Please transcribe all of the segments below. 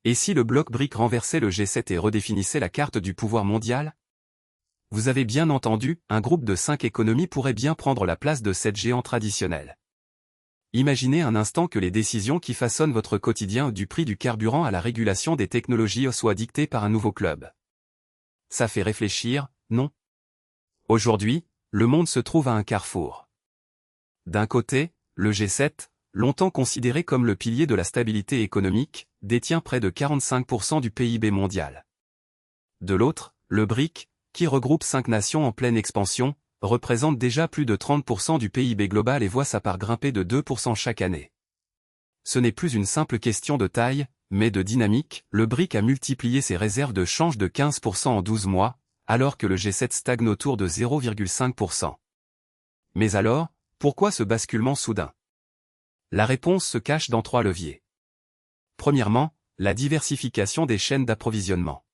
Et si le bloc BRIC renversait le G7 et redéfinissait la carte du pouvoir mondial? Vous avez bien entendu, un groupe de 5 économies pourrait bien prendre la place de 7 géants traditionnels. Imaginez un instant que les décisions qui façonnent votre quotidien, du prix du carburant à la régulation des technologies, soient dictées par un nouveau club. Ça fait réfléchir, non? Aujourd'hui, le monde se trouve à un carrefour. D'un côté, le G7, longtemps considéré comme le pilier de la stabilité économique, détient près de 45% du PIB mondial. De l'autre, le BRIC, qui regroupe 5 nations en pleine expansion, représente déjà plus de 30% du PIB global et voit sa part grimper de 2% chaque année. Ce n'est plus une simple question de taille, mais de dynamique. Le BRIC a multiplié ses réserves de change de 15% en 12 mois, alors que le G7 stagne autour de 0,5%. Mais alors, pourquoi ce basculement soudain? La réponse se cache dans 3 leviers. Premièrement, la diversification des chaînes d'approvisionnement.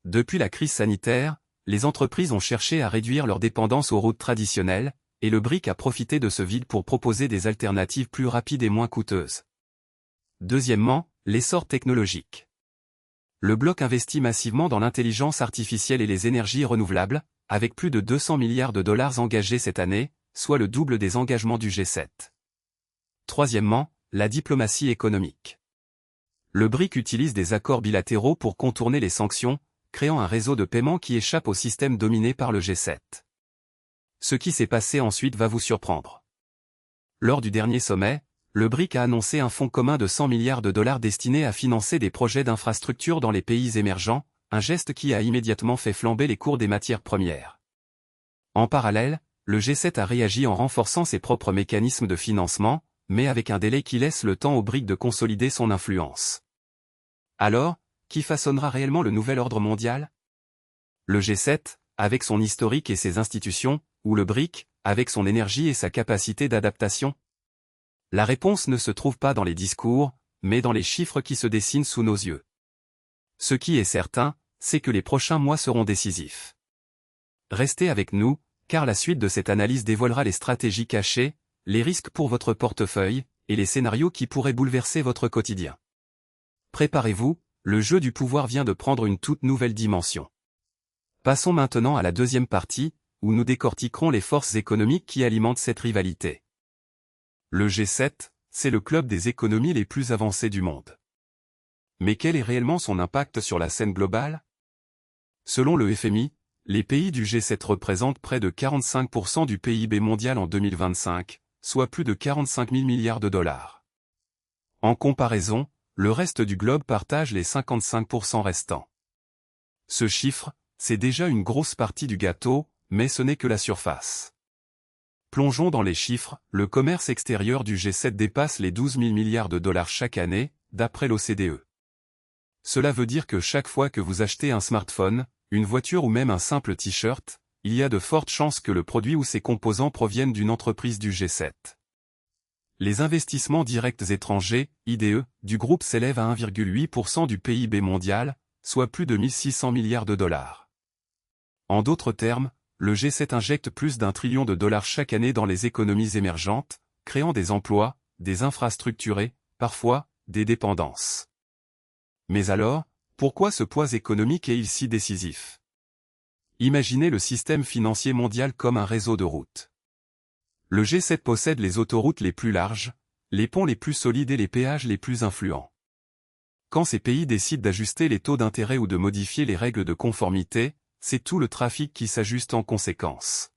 Depuis la crise sanitaire, les entreprises ont cherché à réduire leur dépendance aux routes traditionnelles, et le BRIC a profité de ce vide pour proposer des alternatives plus rapides et moins coûteuses. Deuxièmement, l'essor technologique. Le bloc investit massivement dans l'intelligence artificielle et les énergies renouvelables, avec plus de 200 milliards de dollars engagés cette année, soit le double des engagements du G7. Troisièmement, la diplomatie économique. Le BRIC utilise des accords bilatéraux pour contourner les sanctions, créant un réseau de paiement qui échappe au système dominé par le G7. Ce qui s'est passé ensuite va vous surprendre. Lors du dernier sommet, le BRIC a annoncé un fonds commun de 100 milliards de dollars destiné à financer des projets d'infrastructures dans les pays émergents, un geste qui a immédiatement fait flamber les cours des matières premières. En parallèle, le G7 a réagi en renforçant ses propres mécanismes de financement, mais avec un délai qui laisse le temps au BRIC de consolider son influence. Alors, qui façonnera réellement le nouvel ordre mondial? Le G7, avec son historique et ses institutions, ou le BRIC, avec son énergie et sa capacité d'adaptation? La réponse ne se trouve pas dans les discours, mais dans les chiffres qui se dessinent sous nos yeux. Ce qui est certain, c'est que les prochains mois seront décisifs. Restez avec nous, car la suite de cette analyse dévoilera les stratégies cachées, les risques pour votre portefeuille, et les scénarios qui pourraient bouleverser votre quotidien. Préparez-vous, le jeu du pouvoir vient de prendre une toute nouvelle dimension. Passons maintenant à la deuxième partie, où nous décortiquerons les forces économiques qui alimentent cette rivalité. Le G7, c'est le club des économies les plus avancées du monde. Mais quel est réellement son impact sur la scène globale? Selon le FMI, les pays du G7 représentent près de 45% du PIB mondial en 2025, soit plus de 45 000 milliards de dollars. En comparaison, le reste du globe partage les 55% restants. Ce chiffre, c'est déjà une grosse partie du gâteau, mais ce n'est que la surface. Plongeons dans les chiffres, le commerce extérieur du G7 dépasse les 12 000 milliards de dollars chaque année, d'après l'OCDE. Cela veut dire que chaque fois que vous achetez un smartphone, une voiture ou même un simple t-shirt, il y a de fortes chances que le produit ou ses composants proviennent d'une entreprise du G7. Les investissements directs étrangers, IDE, du groupe s'élèvent à 1,8% du PIB mondial, soit plus de 1600 milliards de dollars. En d'autres termes, le G7 injecte plus d'1 trillion de dollars chaque année dans les économies émergentes, créant des emplois, des infrastructures et, parfois, des dépendances. Mais alors, pourquoi ce poids économique est-il si décisif? Imaginez le système financier mondial comme un réseau de routes. Le G7 possède les autoroutes les plus larges, les ponts les plus solides et les péages les plus influents. Quand ces pays décident d'ajuster les taux d'intérêt ou de modifier les règles de conformité, c'est tout le trafic qui s'ajuste en conséquence.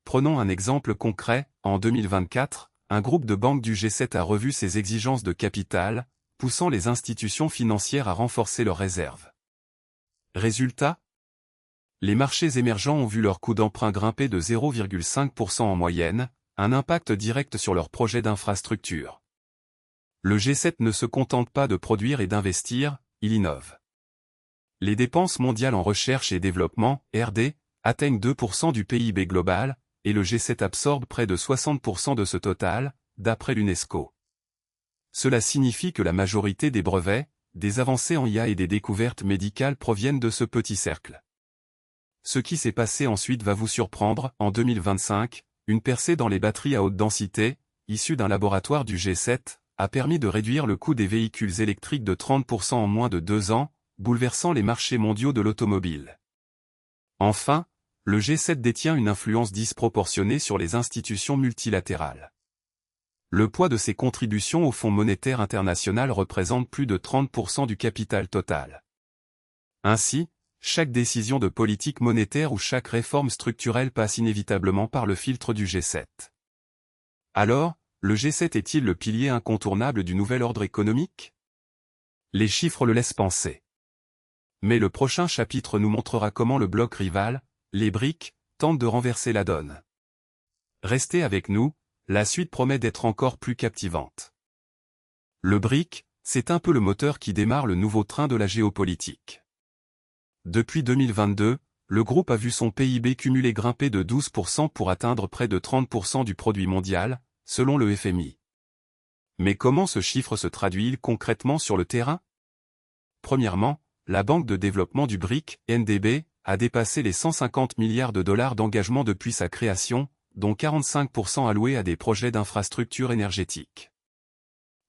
Prenons un exemple concret, en 2024, un groupe de banques du G7 a revu ses exigences de capital, poussant les institutions financières à renforcer leurs réserves. Résultat? Les marchés émergents ont vu leur coût d'emprunt grimper de 0,5% en moyenne, un impact direct sur leurs projets d'infrastructure. Le G7 ne se contente pas de produire et d'investir, il innove. Les dépenses mondiales en recherche et développement, RD, atteignent 2% du PIB global, et le G7 absorbe près de 60% de ce total, d'après l'UNESCO. Cela signifie que la majorité des brevets, des avancées en IA et des découvertes médicales proviennent de ce petit cercle. Ce qui s'est passé ensuite va vous surprendre. En 2025, une percée dans les batteries à haute densité, issue d'un laboratoire du G7, a permis de réduire le coût des véhicules électriques de 30% en moins de 2 ans, bouleversant les marchés mondiaux de l'automobile. Enfin, le G7 détient une influence disproportionnée sur les institutions multilatérales. Le poids de ses contributions au Fonds monétaire international représente plus de 30% du capital total. Ainsi, chaque décision de politique monétaire ou chaque réforme structurelle passe inévitablement par le filtre du G7. Alors, le G7 est-il le pilier incontournable du nouvel ordre économique? Les chiffres le laissent penser. Mais le prochain chapitre nous montrera comment le bloc rival, les BRIC, tente de renverser la donne. Restez avec nous, la suite promet d'être encore plus captivante. Le BRIC, c'est un peu le moteur qui démarre le nouveau train de la géopolitique. Depuis 2022, le groupe a vu son PIB cumulé grimper de 12% pour atteindre près de 30% du produit mondial, selon le FMI. Mais comment ce chiffre se traduit-il concrètement sur le terrain? Premièrement, la Banque de développement du BRIC, NDB, a dépassé les 150 milliards de dollars d'engagement depuis sa création, dont 45% alloués à des projets d'infrastructures énergétiques.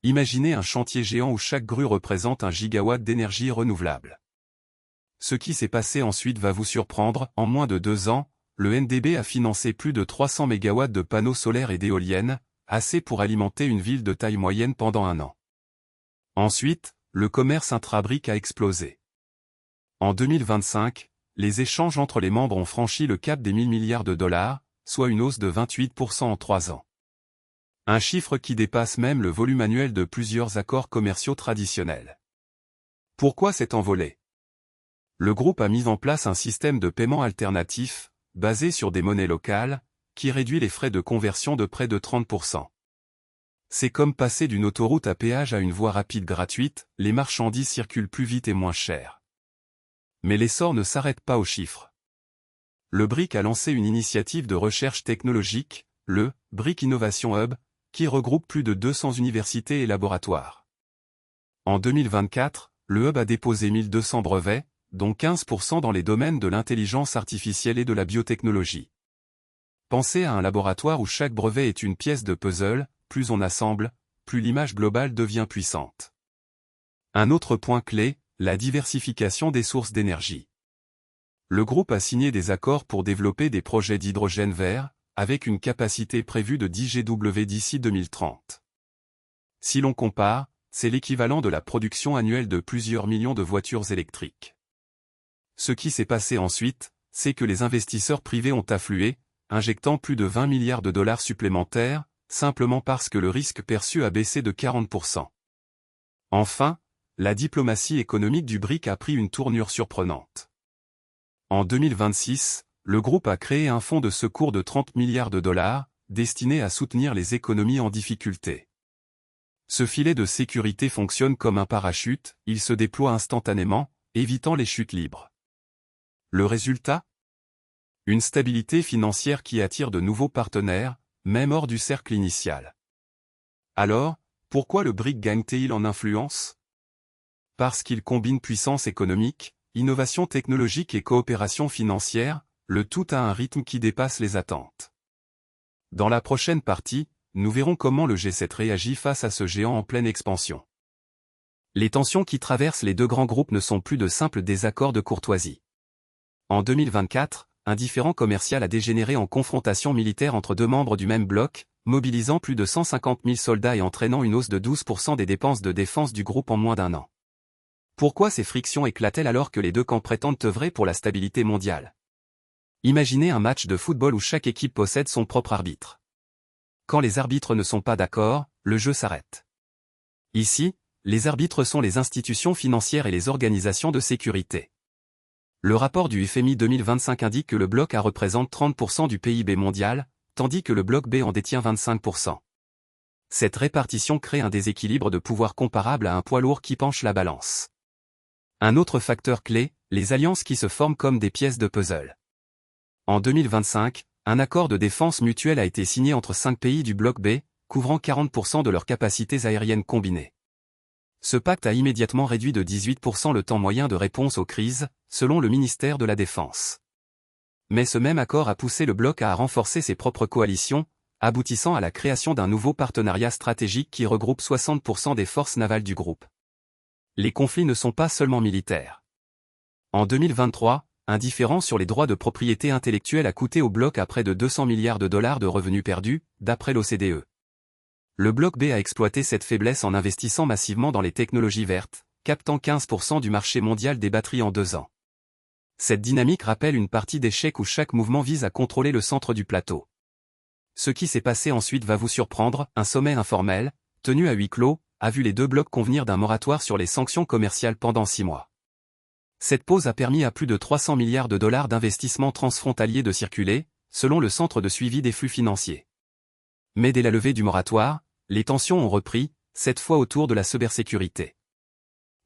Imaginez un chantier géant où chaque grue représente un gigawatt d'énergie renouvelable. Ce qui s'est passé ensuite va vous surprendre, en moins de 2 ans, le NDB a financé plus de 300 mégawatts de panneaux solaires et d'éoliennes, assez pour alimenter une ville de taille moyenne pendant 1 an. Ensuite, le commerce intra-BRIC a explosé. En 2025, les échanges entre les membres ont franchi le cap des 1000 milliards de dollars, soit une hausse de 28% en 3 ans. Un chiffre qui dépasse même le volume annuel de plusieurs accords commerciaux traditionnels. Pourquoi cet envolé? Le groupe a mis en place un système de paiement alternatif, basé sur des monnaies locales, qui réduit les frais de conversion de près de 30%. C'est comme passer d'une autoroute à péage à une voie rapide gratuite, les marchandises circulent plus vite et moins cher. Mais l'essor ne s'arrête pas aux chiffres. Le BRIC a lancé une initiative de recherche technologique, le BRIC Innovation Hub, qui regroupe plus de 200 universités et laboratoires. En 2024, le Hub a déposé 1200 brevets, dont 15% dans les domaines de l'intelligence artificielle et de la biotechnologie. Pensez à un laboratoire où chaque brevet est une pièce de puzzle, plus on assemble, plus l'image globale devient puissante. Un autre point clé, la diversification des sources d'énergie. Le groupe a signé des accords pour développer des projets d'hydrogène vert, avec une capacité prévue de 10 GW d'ici 2030. Si l'on compare, c'est l'équivalent de la production annuelle de plusieurs millions de voitures électriques. Ce qui s'est passé ensuite, c'est que les investisseurs privés ont afflué, injectant plus de 20 milliards de dollars supplémentaires, simplement parce que le risque perçu a baissé de 40%. Enfin, la diplomatie économique du BRIC a pris une tournure surprenante. En 2026, le groupe a créé un fonds de secours de 30 milliards de dollars, destiné à soutenir les économies en difficulté. Ce filet de sécurité fonctionne comme un parachute, il se déploie instantanément, évitant les chutes libres. Le résultat? Une stabilité financière qui attire de nouveaux partenaires, même hors du cercle initial. Alors, pourquoi le BRIC gagne-t-il en influence? Parce qu'il combine puissance économique, innovation technologique et coopération financière, le tout à un rythme qui dépasse les attentes. Dans la prochaine partie, nous verrons comment le G7 réagit face à ce géant en pleine expansion. Les tensions qui traversent les deux grands groupes ne sont plus de simples désaccords de courtoisie. En 2024, un différend commercial a dégénéré en confrontation militaire entre deux membres du même bloc, mobilisant plus de 150 000 soldats et entraînant une hausse de 12% des dépenses de défense du groupe en moins d'1 an. Pourquoi ces frictions éclatent-elles alors que les deux camps prétendent œuvrer pour la stabilité mondiale? Imaginez un match de football où chaque équipe possède son propre arbitre. Quand les arbitres ne sont pas d'accord, le jeu s'arrête. Ici, les arbitres sont les institutions financières et les organisations de sécurité. Le rapport du FMI 2025 indique que le bloc A représente 30% du PIB mondial, tandis que le bloc B en détient 25%. Cette répartition crée un déséquilibre de pouvoir comparable à un poids lourd qui penche la balance. Un autre facteur clé, les alliances qui se forment comme des pièces de puzzle. En 2025, un accord de défense mutuelle a été signé entre 5 pays du bloc B, couvrant 40% de leurs capacités aériennes combinées. Ce pacte a immédiatement réduit de 18% le temps moyen de réponse aux crises, selon le ministère de la Défense. Mais ce même accord a poussé le bloc à renforcer ses propres coalitions, aboutissant à la création d'un nouveau partenariat stratégique qui regroupe 60% des forces navales du groupe. Les conflits ne sont pas seulement militaires. En 2023, un différend sur les droits de propriété intellectuelle a coûté au bloc à près de 200 milliards de dollars de revenus perdus, d'après l'OCDE. Le bloc B a exploité cette faiblesse en investissant massivement dans les technologies vertes, captant 15% du marché mondial des batteries en 2 ans. Cette dynamique rappelle une partie d'échecs où chaque mouvement vise à contrôler le centre du plateau. Ce qui s'est passé ensuite va vous surprendre, un sommet informel, tenu à huis clos, a vu les deux blocs convenir d'un moratoire sur les sanctions commerciales pendant 6 mois. Cette pause a permis à plus de 300 milliards de dollars d'investissements transfrontaliers de circuler, selon le Centre de suivi des flux financiers. Mais dès la levée du moratoire, les tensions ont repris, cette fois autour de la cybersécurité.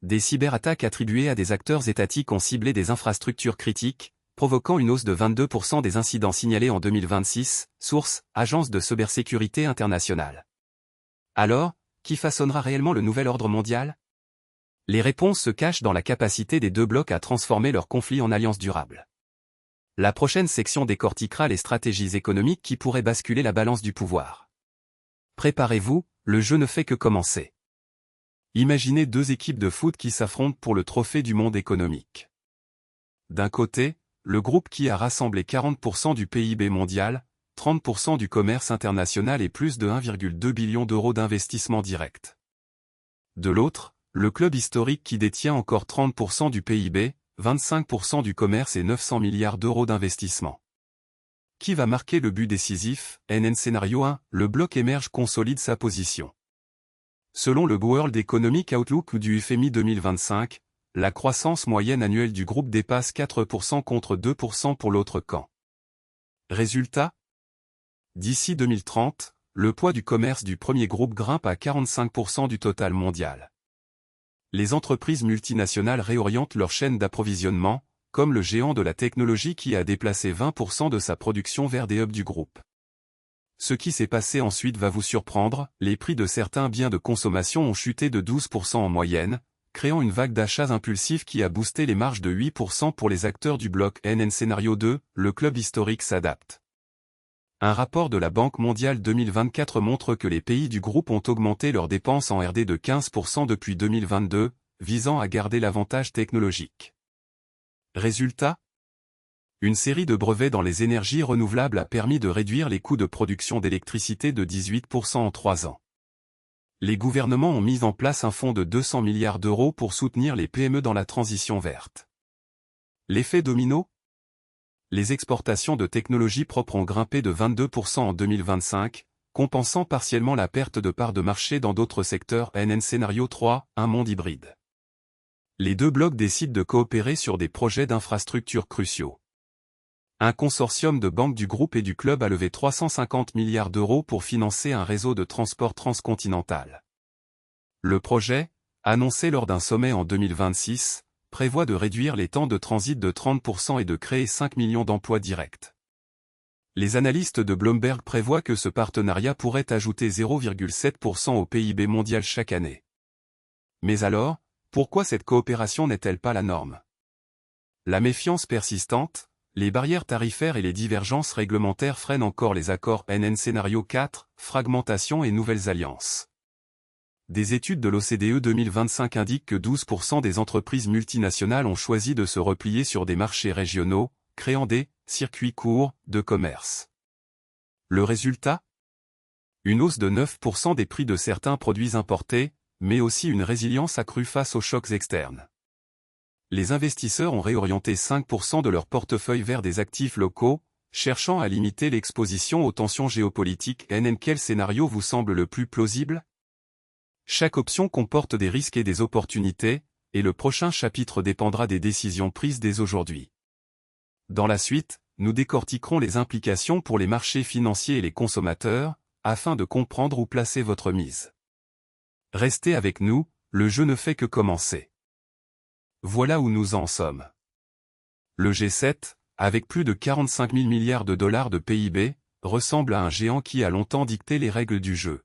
Des cyberattaques attribuées à des acteurs étatiques ont ciblé des infrastructures critiques, provoquant une hausse de 22% des incidents signalés en 2026, source, Agence de cybersécurité internationale. Alors, qui façonnera réellement le nouvel ordre mondial ? Les réponses se cachent dans la capacité des deux blocs à transformer leur conflit en alliance durable. La prochaine section décortiquera les stratégies économiques qui pourraient basculer la balance du pouvoir. Préparez-vous, le jeu ne fait que commencer. Imaginez 2 équipes de foot qui s'affrontent pour le trophée du monde économique. D'un côté, le groupe qui a rassemblé 40% du PIB mondial, 30% du commerce international et plus de 1,2 billion d'euros d'investissement direct. De l'autre, le club historique qui détient encore 30% du PIB, 25% du commerce et 900 milliards d'euros d'investissement. Qui va marquer le but décisif ? Scénario 1, le bloc émerge consolide sa position. Selon le World Economic Outlook du FMI 2025, la croissance moyenne annuelle du groupe dépasse 4% contre 2% pour l'autre camp. Résultat ? D'ici 2030, le poids du commerce du premier groupe grimpe à 45% du total mondial. Les entreprises multinationales réorientent leur chaîne d'approvisionnement, comme le géant de la technologie qui a déplacé 20% de sa production vers des hubs du groupe. Ce qui s'est passé ensuite va vous surprendre, les prix de certains biens de consommation ont chuté de 12% en moyenne, créant une vague d'achats impulsifs qui a boosté les marges de 8% pour les acteurs du bloc Scénario 2, le club historique s'adapte. Un rapport de la Banque mondiale 2024 montre que les pays du groupe ont augmenté leurs dépenses en R&D de 15% depuis 2022, visant à garder l'avantage technologique. Résultat ? Une série de brevets dans les énergies renouvelables a permis de réduire les coûts de production d'électricité de 18% en 3 ans. Les gouvernements ont mis en place un fonds de 200 milliards d'euros pour soutenir les PME dans la transition verte. L'effet domino ? Les exportations de technologies propres ont grimpé de 22% en 2025, compensant partiellement la perte de parts de marché dans d'autres secteurs. Scénario 3, un monde hybride. Les deux blocs décident de coopérer sur des projets d'infrastructures cruciaux. Un consortium de banques du groupe et du club a levé 350 milliards d'euros pour financer un réseau de transport transcontinental. Le projet, annoncé lors d'un sommet en 2026, prévoit de réduire les temps de transit de 30% et de créer 5 millions d'emplois directs. Les analystes de Bloomberg prévoient que ce partenariat pourrait ajouter 0,7% au PIB mondial chaque année. Mais alors, pourquoi cette coopération n'est-elle pas la norme ? La méfiance persistante, les barrières tarifaires et les divergences réglementaires freinent encore les accords. Scénario 4, fragmentation et nouvelles alliances. Des études de l'OCDE 2025 indiquent que 12% des entreprises multinationales ont choisi de se replier sur des marchés régionaux, créant des « circuits courts » de commerce. Le résultat ? Une hausse de 9% des prix de certains produits importés, mais aussi une résilience accrue face aux chocs externes. Les investisseurs ont réorienté 5% de leur portefeuille vers des actifs locaux, cherchant à limiter l'exposition aux tensions géopolitiques. Quel scénario vous semble le plus plausible ? Chaque option comporte des risques et des opportunités, et le prochain chapitre dépendra des décisions prises dès aujourd'hui. Dans la suite, nous décortiquerons les implications pour les marchés financiers et les consommateurs, afin de comprendre où placer votre mise. Restez avec nous, le jeu ne fait que commencer. Voilà où nous en sommes. Le G7, avec plus de 45 000 milliards de dollars de PIB, ressemble à un géant qui a longtemps dicté les règles du jeu.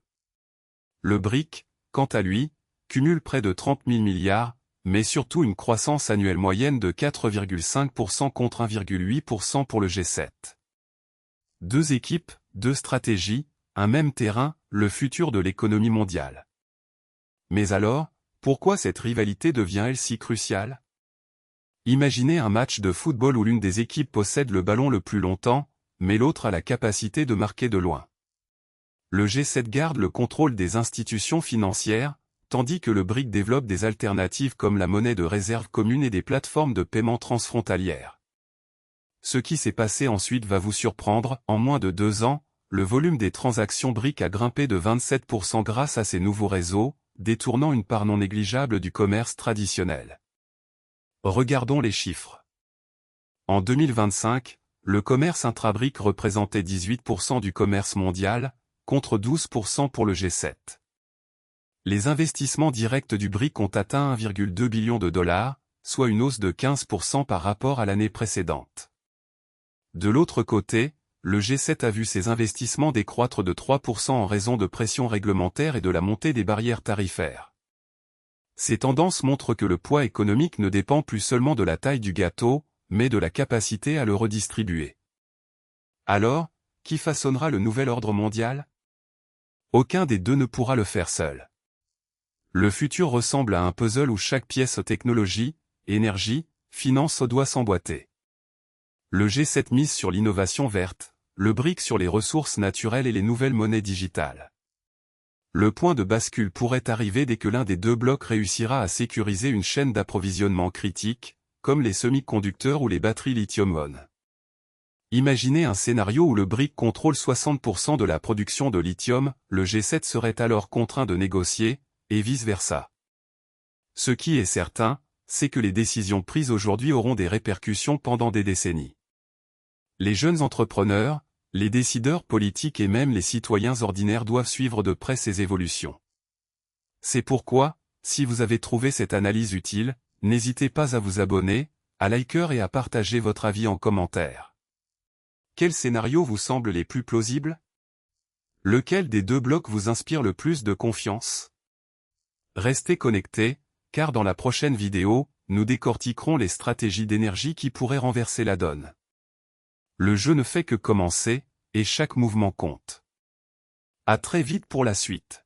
Le BRIC, quant à lui, cumule près de 30 000 milliards, mais surtout une croissance annuelle moyenne de 4,5% contre 1,8% pour le G7. Deux équipes, deux stratégies, un même terrain, le futur de l'économie mondiale. Mais alors, pourquoi cette rivalité devient-elle si cruciale? Imaginez un match de football où l'une des équipes possède le ballon le plus longtemps, mais l'autre a la capacité de marquer de loin. Le G7 garde le contrôle des institutions financières, tandis que le BRIC développe des alternatives comme la monnaie de réserve commune et des plateformes de paiement transfrontalières. Ce qui s'est passé ensuite va vous surprendre, en moins de 2 ans, le volume des transactions BRIC a grimpé de 27% grâce à ces nouveaux réseaux, détournant une part non négligeable du commerce traditionnel. Regardons les chiffres. En 2025, le commerce intra-BRIC représentait 18% du commerce mondial, contre 12% pour le G7. Les investissements directs du BRIC ont atteint 1,2 billion de dollars, soit une hausse de 15% par rapport à l'année précédente. De l'autre côté, le G7 a vu ses investissements décroître de 3% en raison de pressions réglementaires et de la montée des barrières tarifaires. Ces tendances montrent que le poids économique ne dépend plus seulement de la taille du gâteau, mais de la capacité à le redistribuer. Alors, qui façonnera le nouvel ordre mondial? Aucun des deux ne pourra le faire seul. Le futur ressemble à un puzzle où chaque pièce technologie, énergie, finance doit s'emboîter. Le G7 mise sur l'innovation verte, le BRIC sur les ressources naturelles et les nouvelles monnaies digitales. Le point de bascule pourrait arriver dès que l'un des deux blocs réussira à sécuriser une chaîne d'approvisionnement critique, comme les semi-conducteurs ou les batteries lithium-ion. Imaginez un scénario où le BRIC contrôle 60% de la production de lithium, le G7 serait alors contraint de négocier, et vice-versa. Ce qui est certain, c'est que les décisions prises aujourd'hui auront des répercussions pendant des décennies. Les jeunes entrepreneurs, les décideurs politiques et même les citoyens ordinaires doivent suivre de près ces évolutions. C'est pourquoi, si vous avez trouvé cette analyse utile, n'hésitez pas à vous abonner, à liker et à partager votre avis en commentaire. Quels scénarios vous semblent les plus plausibles? Lequel des deux blocs vous inspire le plus de confiance? Restez connectés, car dans la prochaine vidéo, nous décortiquerons les stratégies d'énergie qui pourraient renverser la donne. Le jeu ne fait que commencer, et chaque mouvement compte. À très vite pour la suite.